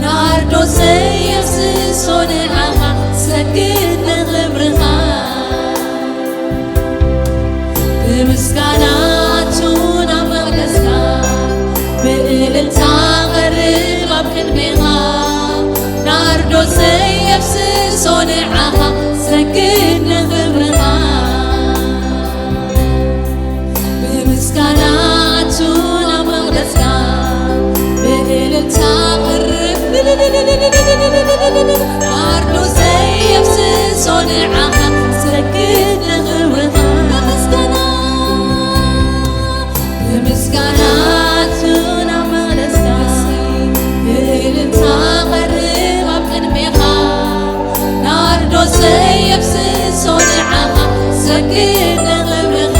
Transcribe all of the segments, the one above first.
ናርዶስ የፍስሶ ንዓኻ ሰግድ ንኽብርኻ ብምስጋናቱን ኣብ መቕደስካ ብእልልታ ቐርብ ኣብ ቅድሜኻ ናርዶስ የፍስሶ ንዓኻ ሰግድ ንኽብርኻ ብምስጋናቱን ኣብ መቕደስካ ብእልልታ ቐርብ ናርዶስ የፍስሶ ንዓኻ ሰግድ ንኽብርኻ ብምስጋናቱን ኣብ መቕደስካ ብእልልታ ቐርብ ኣብ ቅድሜኻ ናርዶስ የፍስሶ ንዓኻ ሰግድ ንኽብርኻ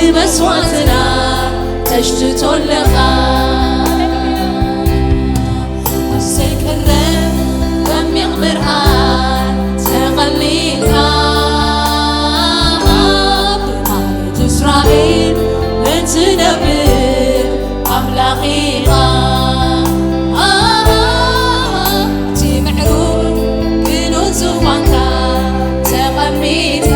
ንመስዋዕትና ተሽትቶለኻ ዘይቀረብ በሚቕ ብርሃን ተቐሊልካ ብማለት እስራኤል እትነብር ኣምላኽ ኢኻ እቲ ምዕሩግ ግኑን ዙፋንካ ተቐሚጥካ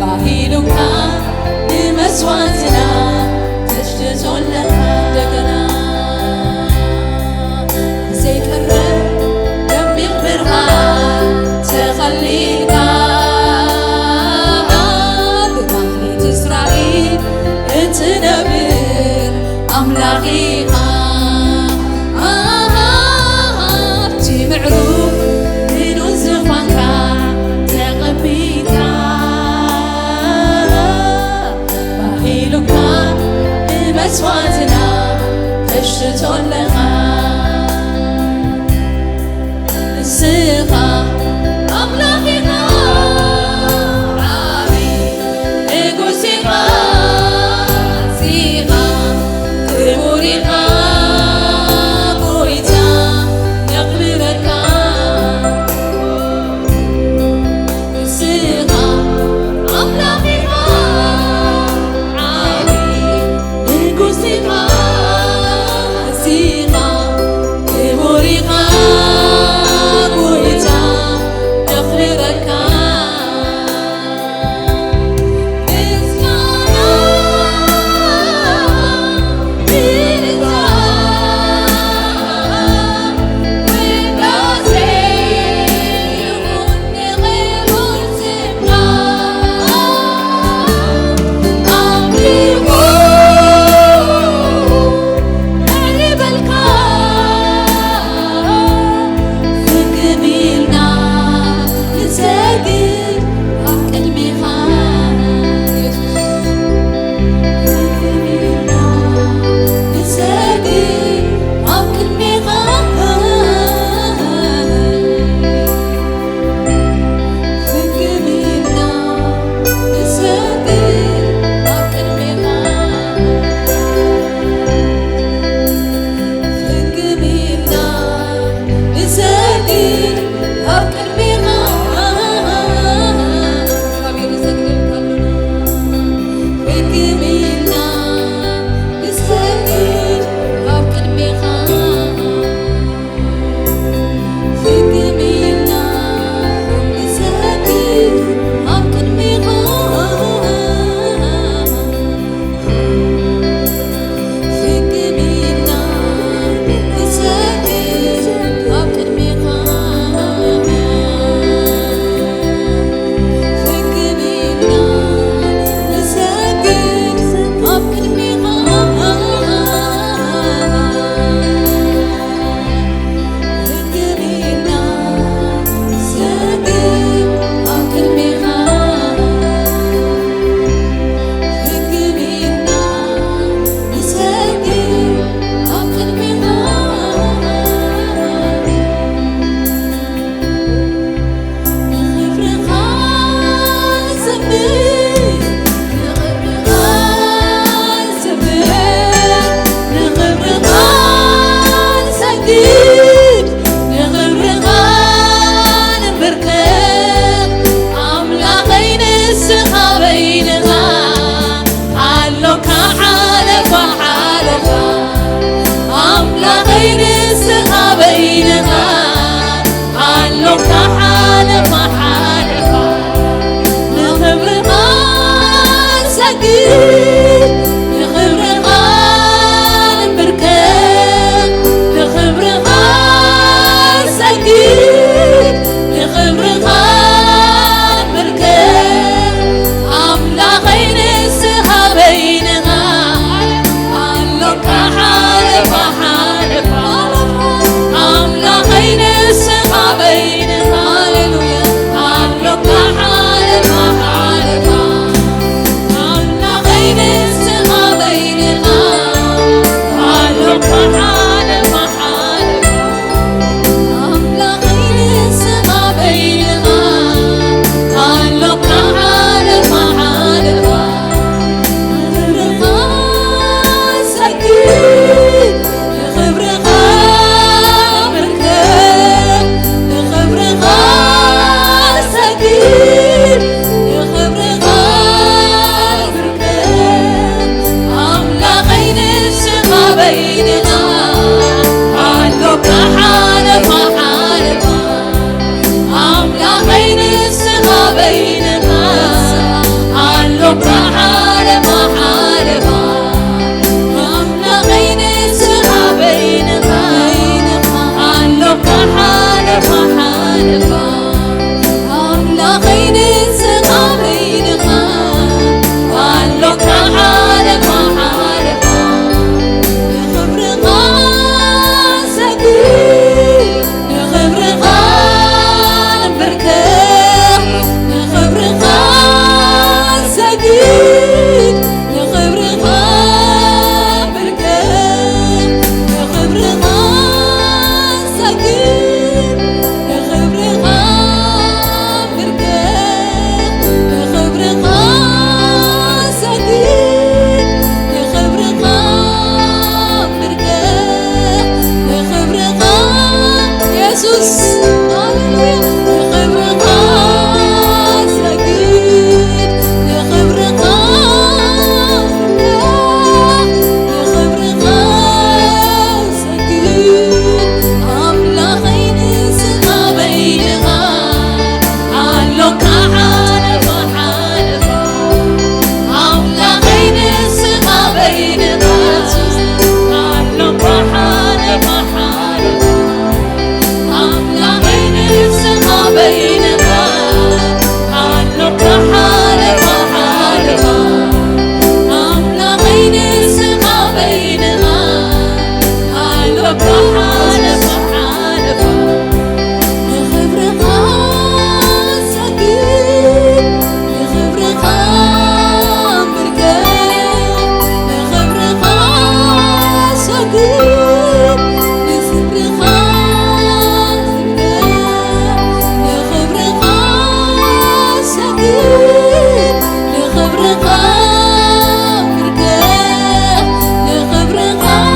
ባሂሉካ ንመስዋዕትና ተሽትቶለኻ እንደገና ዘይቀረብ ደሚቕ ብርሃን ተቐሊልካ ብማህሌት እስራኤል እትነብር ኣምላኽ ኢኻ ኣብቲ ምዕሩግ ግኑን ዙፋንካ ተቐሚጥካ ባሂሉካ ንመስዋዕትና ተሽትቶለኻ ንስኻ ኣምላኽ ኢኻ ዓብይ ንጉስ ኢኻ ንሲኻ ክቡር ኢኻ ጎይታ ነቕብረካ ንስኻ ኣምላኽ ኢኻ ዓብይ ንጉስ ኢኻ ንሲኻ ክቡር ኢኻ ጎይታ ነቕብረካ بينها علق حالفا حالفا أملاقين السما بينها علق حالفا حالفا لخبر سكين لخبر بركان لخبر سكين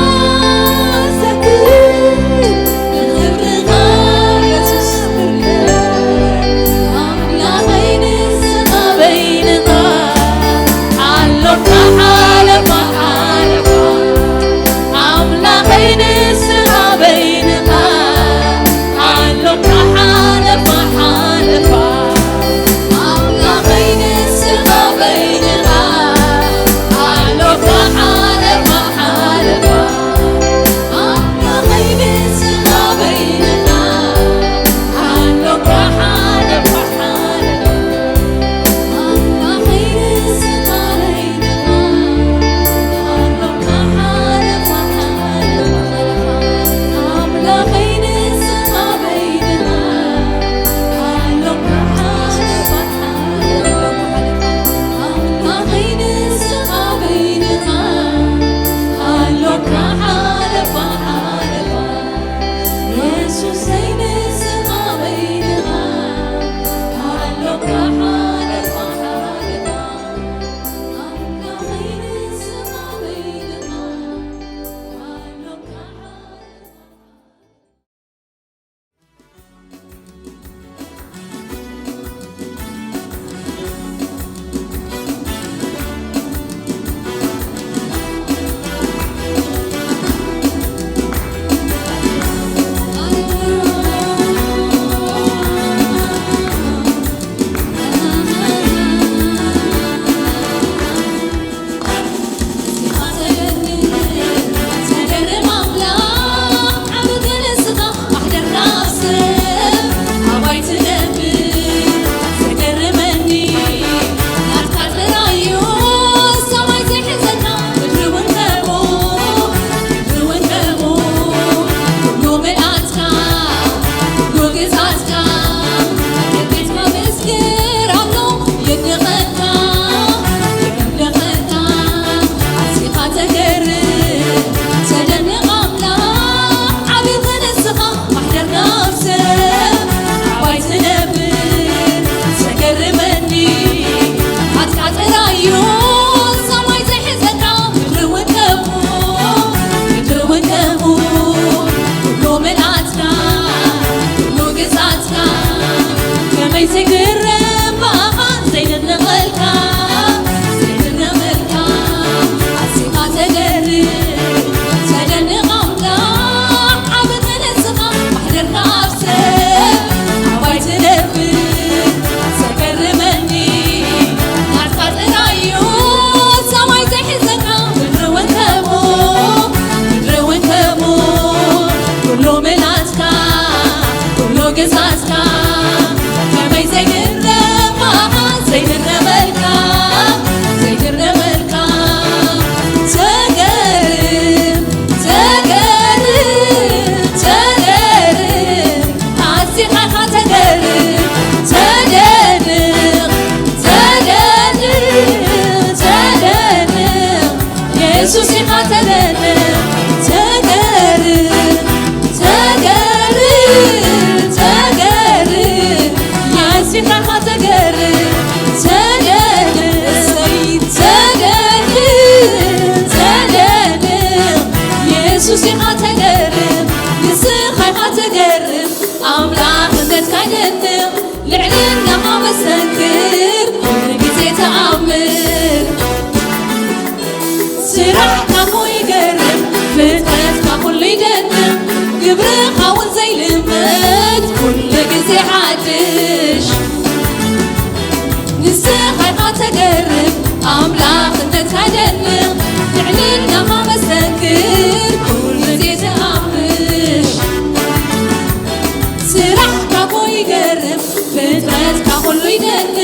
ፍጥረት ካሁሉ ይደንቅ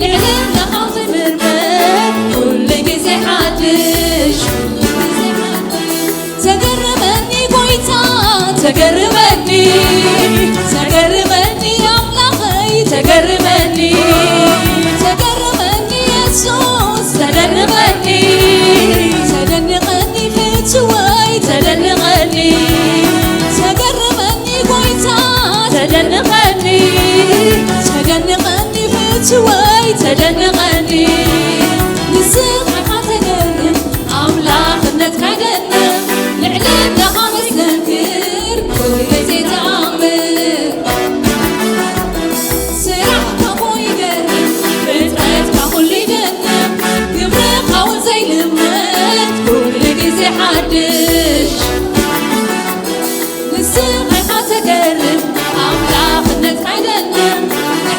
ልዕልና ኻውዚ ምርመር ኩሉ ጊዜ ሓድሽ ተገርመኒ ጎይታ ተገርመኒ ተገርመኒ አምላኸይ ተገርመኒ ተገርመኒ ኢየሱስ ተደንቀኒ ተደንቀኒ ፍትወይ ተደንቀኒ ተገርመኒ ጎይታ ተደንቀኒ ተደንቀኒ ፍትወይ ተደንቀኒ ንስኻ ተገርም አምላኽነትካ ይደንቅ ልዕልናኻ መስተንክር ኩሉ ግዜ ተኣምር ስራሕካ ይገርም ፍጥረትካ ኩሉ ይደንቅ ግብርኻ እውን ዘይልመድ ኩሉ ግዜ ሓድሽ ንስኻ ተገርም አምላኽነትካ ይደንቅ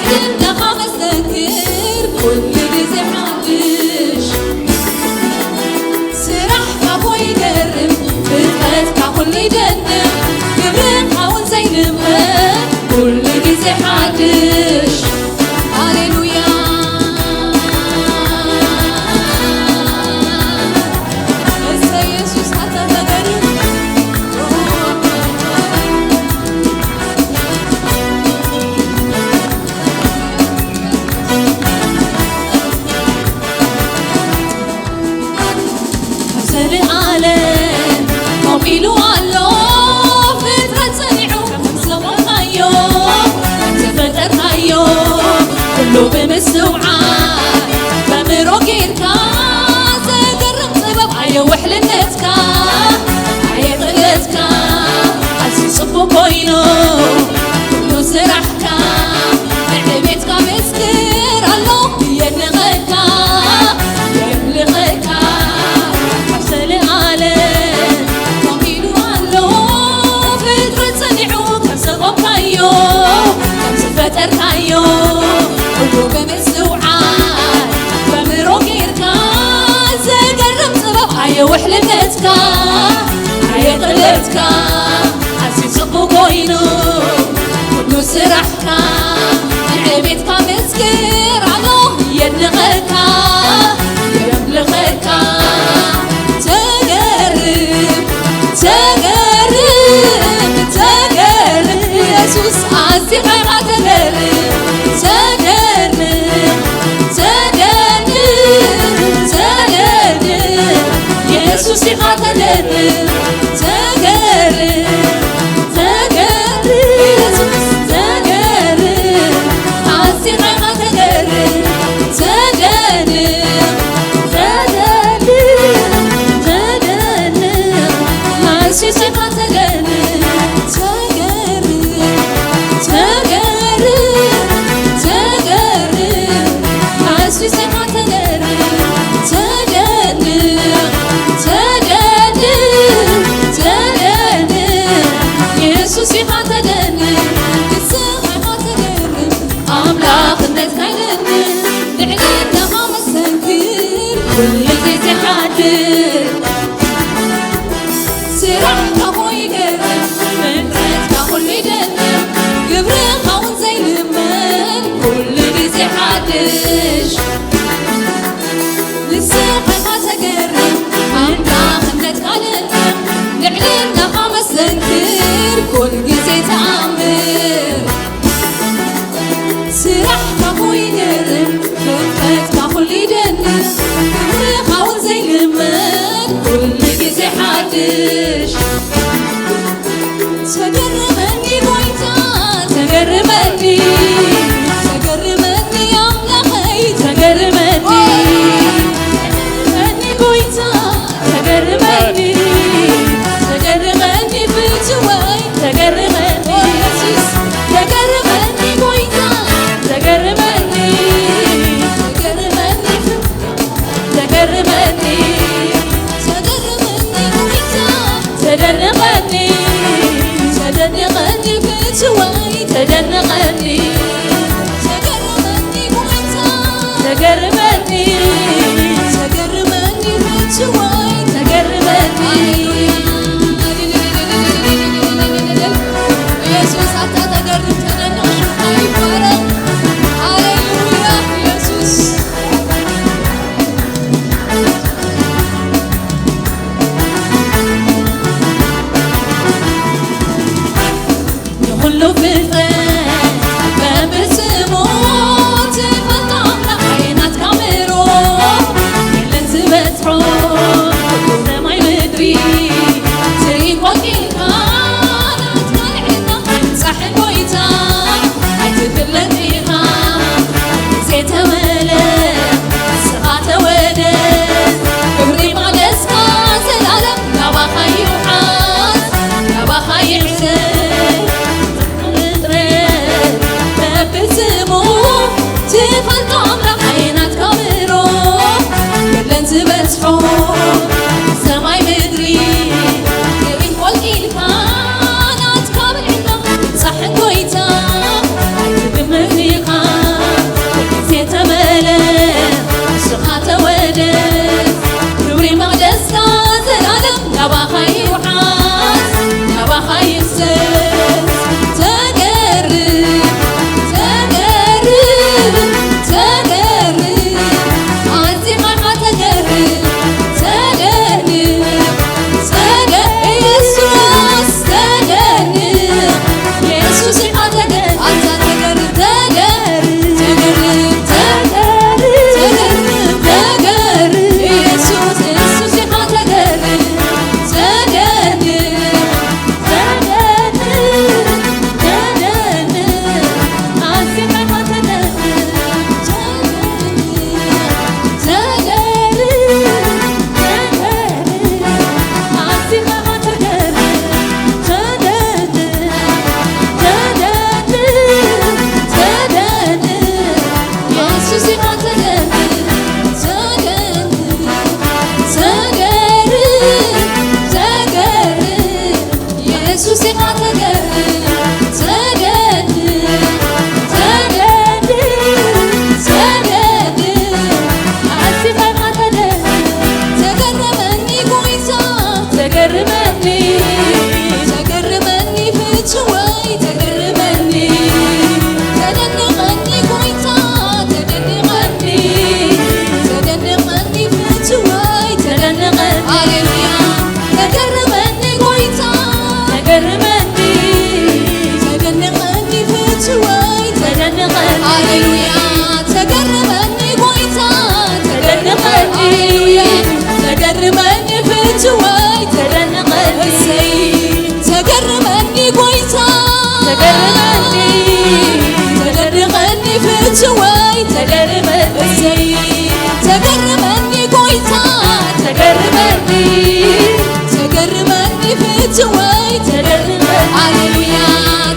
ልዕልናኻ መስተንክር ኩሉ ግዜ ሓድሽ ስራሕካ ይገርም ፍጥረትካ ኩሉ ይደንቅ ግብርኻ እውን ዘይልመድ ኩሉ ግዜ ሓድሽ ሃሌሉያ እሰይ ኢየሱስ ኣንተ ተገርም ዘለዓለም ቆሚሉ ኣሎ ፍጥረት ጸኒዑ ከምዝሰወርካዮ ከምዝፈጠርካዮ ኩሉ ብምስውዓት በምሮ ጌርካ ዘገርም ጥበብ ኣየውሕልነትካ ኣየቕለትካ ኣዝዩ ጽቡቕ ኮይኑ ኩሉ ስራሕካ ንዕቤትካ መስክር ኣሎ የድንቐካ የምልኸካ ዘለዓለም ቆሚሉ ኣሎ ፍጥረት ጸኒዑ ከምዝቆምካዮ ከምዝፈጠርካዮ ኩሉ ብምስውዓት በምሮ ጌርካ ዘገርም ጥበብ ኣየውሕልነትካ ኣየቕለትካ ኣዝዩ ጽቡቕ ኮይኑ ኩሉ ስራሕካ ንዕቤትካ መስክር ኣሎ የድንቐካ የምልኸካ ተገርም ተገርም ተገርም ኢየሱስ ኣዝኻ ኢኻ ተገርም ተገርም ተገርም ተገርም ኢየሱስ ኢኻ ተገርም ተገርም ተገርም ኢየሱስ ተገርም ኣዝኻ ኢኻ ተገርም ተገርም ተገርም ተገርም ኢየሱስ ኢኻ ተገርም ተገርም ተገርም ተገርም ኢየሱስ ኢኻ ተገርም ተገርም ተገርም ተገርም ኢየሱስ ኢኻ ተገርም ንስኻ ኢኻ ተገርም ኣምላኽነትካ ይደንቅ ልዕልናኻ መስተንክር ኩሉ ግዜ ሓድሽ ስራሕካ ይገርም ፍጥረትካ ኩሉ ይደንቅ ግብርኻ እውን ዘይልመድ ኩሉ ግዜ ሓድሽ ንስኻ ኢኻ ተገርም ኣምላኽነትካ ይደንቅ ልዕልናኻ መስተንክር ኩሉ ግዜ ተኣምር ስራሕካ ይገርም ፍጥረትካ ኩሉ ይደንቅ ግብርኻ እውን ዘይልመድ ኩሉ ግዜ ሓድሽ ተገርመኒ ጎይታ ተገርመኒ ተገርመኒ ኣምላኸይ ተገርመኒ ተገርመኒ ጎይታ ተገርመኒ ተገርመኒ ፍትወይ ተገርመኒ ኢየሱስ ተገርመኒ ጎይታ ተገርመኒ ተገርመኒ ተገርመኒ ተገርመኒ ጎይታ ተደንቀኒ ተደንቀኒ ፍትወይ ተደንቀኒ ተገርመኒ ጎይታ ተገርመኒ ተገርመኒ ፍትወይ ተገርመኒ ኢየሱስ ኣታ ተገርም ተደንቅ ሽፍታ ይባረክ ፍትወይ ተደነቐኒ ተገርመኒ ጎይታ ተገርመኒ ተደነቐኒ ፍትወይ ተገርመኒ ተገርመኒ ጎይታ ተገርመኒ ተገርመኒ ፍትወይ ተገርመኒ ሃሌሉያ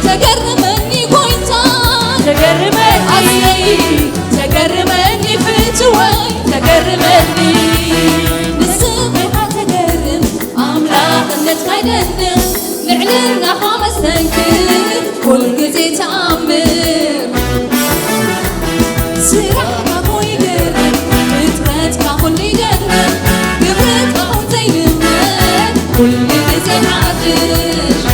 ተገርመኒ ጎይታ ተገርመኒ ተገርመኒ ፍትወይ ተገርመኒ ንስምዒኻ ተገርም ኣምላኽነትካ ይደንቕ ልዕልናኻ መስተንክር ኩሉ ግዜ ተኣምር ስራሕካ እኮ ይገርም ፍጥረትካ ኩሉ ይደንቕ ግብርካ እውን ዘይልመድ ኩሉ ግዜ ሓድሽ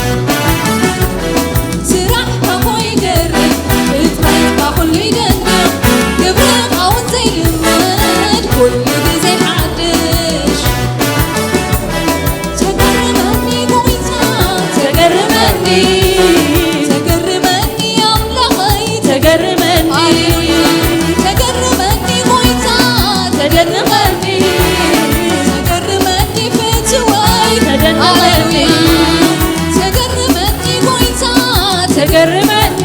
ስራሕካ እኮ ይገርም ፍጥረትካ ኩሉ ይደንቕ ግብርካ እውን ዘይልመድ ኩሉ ግዜ ሓድሽ ተገርመኒ ጎይታ ተገርመኒ ተገርመኒ ኣምላኸይ ተገርመኒ ተገርመኒ ጎይታ ተደንቐኒ ተገርመኒ ፍትወይ ተደንቐኒ ተገርመኒ ጎይታ ተገርመኒ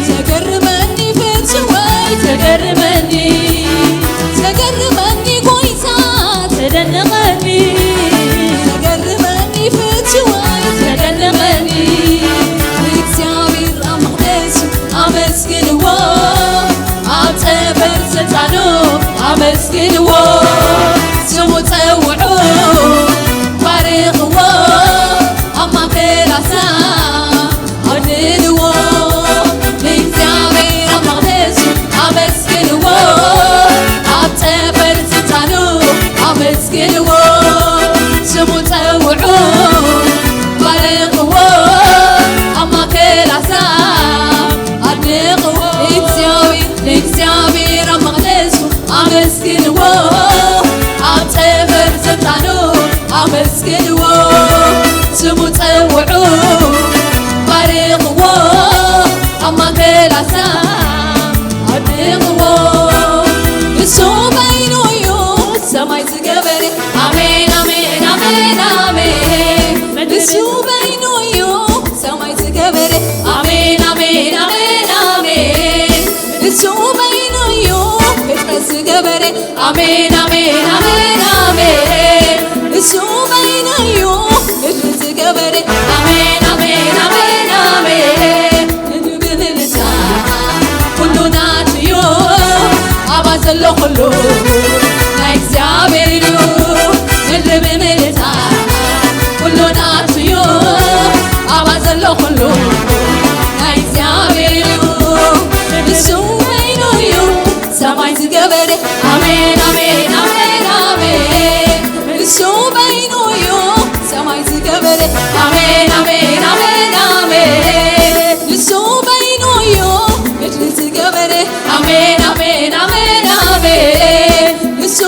ተገርመኒ ፍትወይ ተገርመኒ ተገርመኒ ጎይታ ተደንቐኒ ተገርመኒ ፍትወይ ተደንቐኒ እግዚአብሔር ኣብ መቕደሱ ኣመስግንዎ ኣብ ጸበል ስልጣኑ ኣመስግንዎ ስሙ ፀውዑ ባርኽዎ ኣብ ማእከላታ ኣድንዎ ንእግዚአብሔር ኣብ መቕደሱ ኣመስግንዎ ኣብ ጸበል ስልጣኑ ኣመስግንዎ ስሙ ፀውዑ ባርኽዎ ኣብ ማእከላታ ኣድንቕዎ ንእግዚአብሔር ኣብ መቕደሱ ኣመስግንዎ ኣብ ጸበል ስልጣኑ ኣመስግንዎ ስሙ ፀውዑ ባርኽዎ ኣብ ማእከላታ ኣድንቕዎ ንሱ በይኑ እዩ ሰማይ ዝገበረ ኣሜን ኣሜን ኣሜን ኣሜን ንሱ በይኑ እዩ ሰማይ ዝገበረ ኣሜን ኣሜን ኣሜን ኣሜን ንሱ በይኑ እዩ ፍጥረት ዝገበረ ኣሜን ኣሜን ኣሜን ኣሜን ንሱ በይኑ እዩ ምድሪ ዝገበረ ኣሜን ኣሜን ኣሜን ኣሜን ንምልልታ ኩሉ ናትዩ ኣባ ዘሎ ኩሉ ናይ እግዚአብሔር እዩ ምድሪ ብምልልታ ኩሉ ናትዩ ኣባ ዘሎ ኩሉ ናይ እግዚአብሔር እዩ ንሱ በይኑ እዩ ሰማይ ዝገበረ ኣሜን ኣሜን ኣሜን ኣሜን ንሱ በይኑ እዩ ሰማይ ዝገበረ ኣሜን ኣሜን ኣሜን ኣሜን ንሱ በይኑ እዩ ምድሪ ዝገበረ ኣሜን ኣሜን ኣሜን ኣሜን ንሱ